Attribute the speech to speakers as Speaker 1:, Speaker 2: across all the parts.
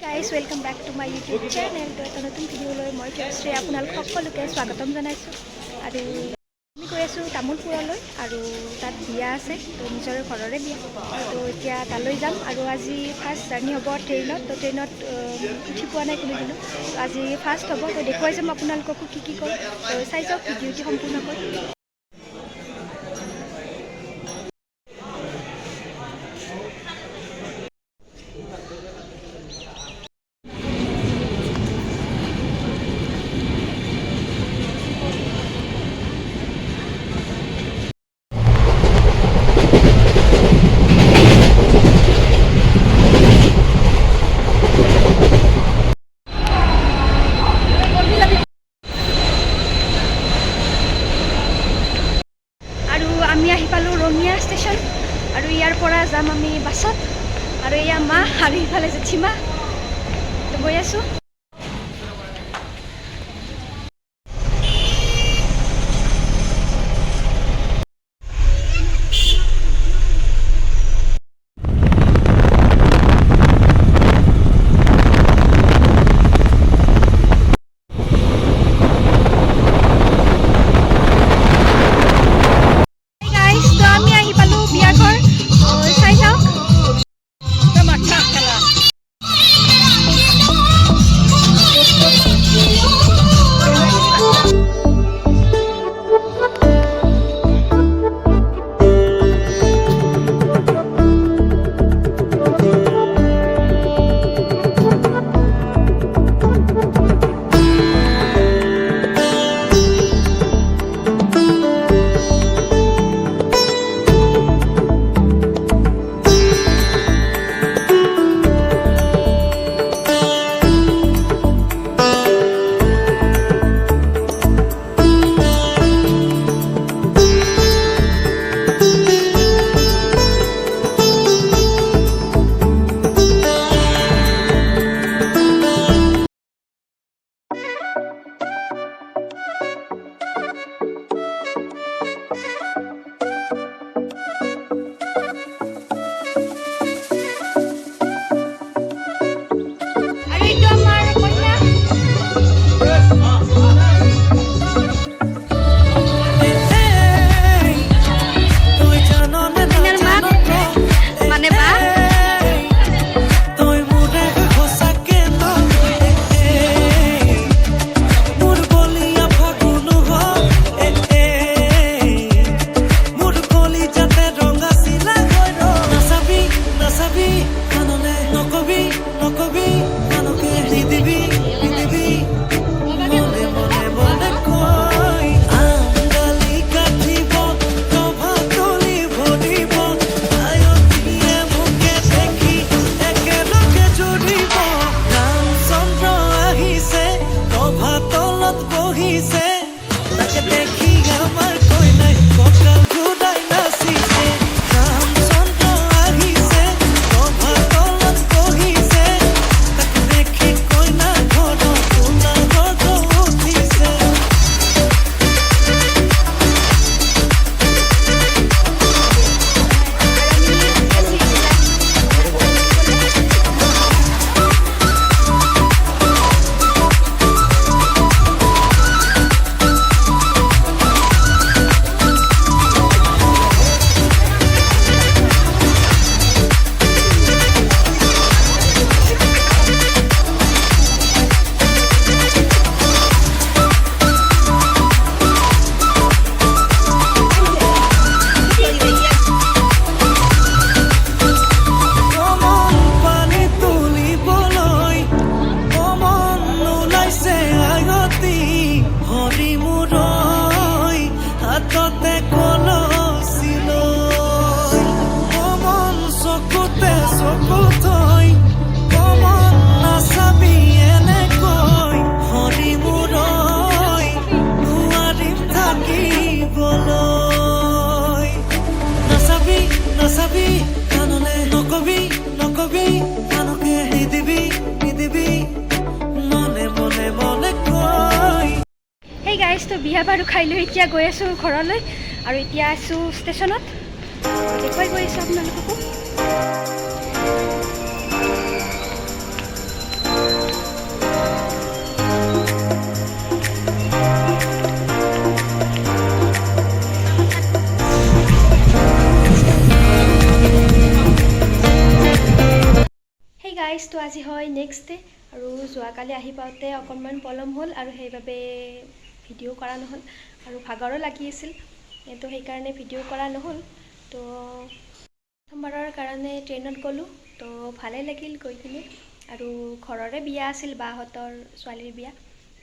Speaker 1: Guys welcome back to my YouTube channel. তো এটা নতুন ভিডিঅ'লৈ মই শ্ৰী আপোনালোক সকলোকে স্বাগতম জনাইছোঁ। আৰু আমি গৈ আছোঁ তামোলপুৰলৈ আৰু তাত বিয়া আছে, তো নিজৰ ঘৰৰে বিয়া। তো এতিয়া তালৈ যাম আৰু আজি ফাৰ্ষ্ট জাৰ্ণি হ'ব ট্ৰেইনত। তো ট্ৰেইনত উঠি পোৱা নাই কোনোদিনো, আজি ফাৰ্ষ্ট হ'ব। তো দেখুৱাই যাম আপোনালোককো কি কি কৰোঁ। তো চাই যাওক ভিডিঅ'টি সম্পূৰ্ণকৈ। আমি আহি পালোঁ ৰঙিয়া ষ্টেচন আৰু ইয়াৰ পৰা যাম আমি বাছত। আৰু এয়া মা আৰু ইফালে জেঠীমা, তো গৈ আছোঁ। তো বিয়া বাৰু খাই লৈ এতিয়া গৈ আছোঁ ঘৰলৈ। আৰু এতিয়া আছোঁ ষ্টেচনত, দেখুৱাই গৈ আছোঁ আপোনালোককো। গাইজ, তো আজি হয় নেক্সট ডে আৰু যোৱাকালি আহি পাওঁতে অকণমান পলম হ'ল আৰু সেইবাবে ভিডিঅ' কৰা নহ'ল আৰু ভাগৰো লাগি আছিল, তো সেইকাৰণে ভিডিঅ' কৰা নহ'ল। তো প্ৰথমবাৰৰ কাৰণে ট্ৰেইনত গ'লোঁ, তো ভালেই লাগিল গৈ কিনে আৰু ঘৰৰে বিয়া আছিল, বাহঁতৰ ছোৱালীৰ বিয়া।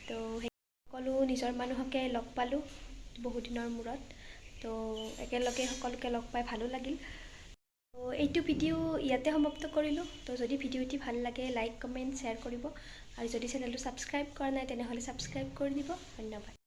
Speaker 1: তো সেই সকলো নিজৰ মানুহকে লগ পালোঁ বহুদিনৰ মূৰত, তো একেলগে সকলোকে লগ পাই ভালো লাগিল। তো এইটো ভিডিঅ' ইয়াতে সমাপ্ত কৰিলোঁ। তো যদি ভিডিঅ'টি ভাল লাগে লাইক কমেণ্ট শ্বেয়াৰ কৰিব আৰু যদি চেনেলটো ছাবস্ক্ৰাইব কৰা নাই তেনেহ'লে ছাবস্ক্ৰাইব কৰি দিব। ধন্যবাদ।